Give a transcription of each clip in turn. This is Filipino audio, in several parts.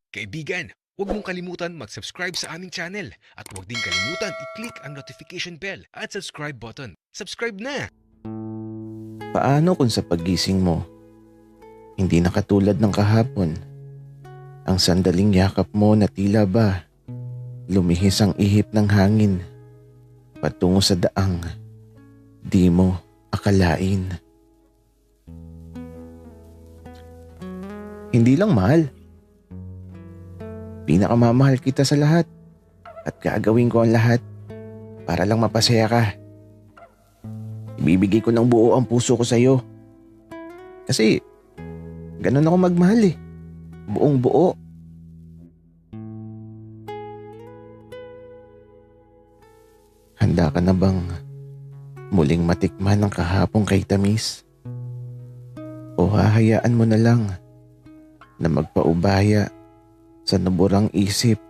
Kaibigan, huwag mong kalimutan mag-subscribe sa aming channel at huwag din kalimutan i-click ang notification bell at subscribe button. Subscribe na! Paano kung sa paggising mo, hindi na katulad ng kahapon? Ang sandaling yakap mo na tila ba lumihis ang ihip ng hangin patungo sa daang di mo akalain. Hindi lang mahal. Pinakamamahal kita sa lahat at gagawin ko ang lahat para lang mapasaya ka. Ibibigay ko ng buo ang puso ko sa iyo. Kasi ganun ako magmahal eh. Buong buo. Handa ka na bang muling matikman ng kahapong kay tamis? O hahayaan mo na lang na magpaubaya sa naburang isip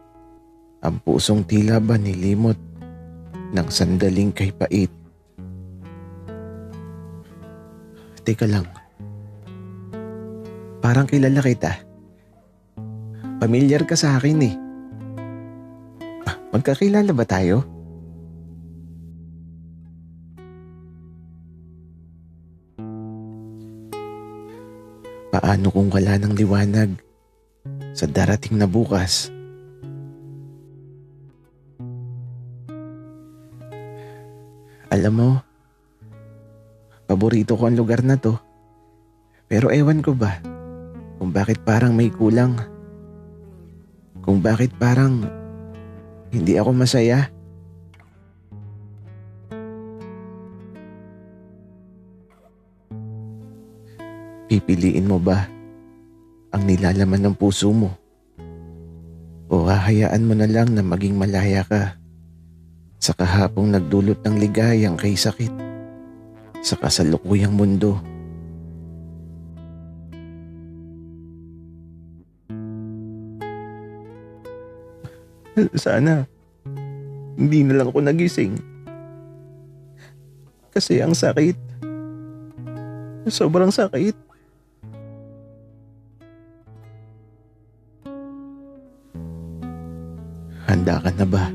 ang pusong tila ba nilimot ng sandaling kay pait? Teka lang. Parang kilala kita. Pamilyar ka sa akin eh. Magkakilala ba tayo? Paano kung wala ng liwanag sa darating na bukas? Alam mo, paborito ko ang lugar na to. Pero ewan ko ba kung bakit parang may kulang. Kung bakit parang hindi ako masaya. Pipiliin mo ba ang nilalaman ng puso mo? O hahayaan mo na lang na maging malaya ka sa kahapong nagdulot ng ligayang kay sakit sa kasalukuyang mundo? Sana hindi na lang ako nagising. Kasi ang sakit. Sobrang sakit. Handa ka na ba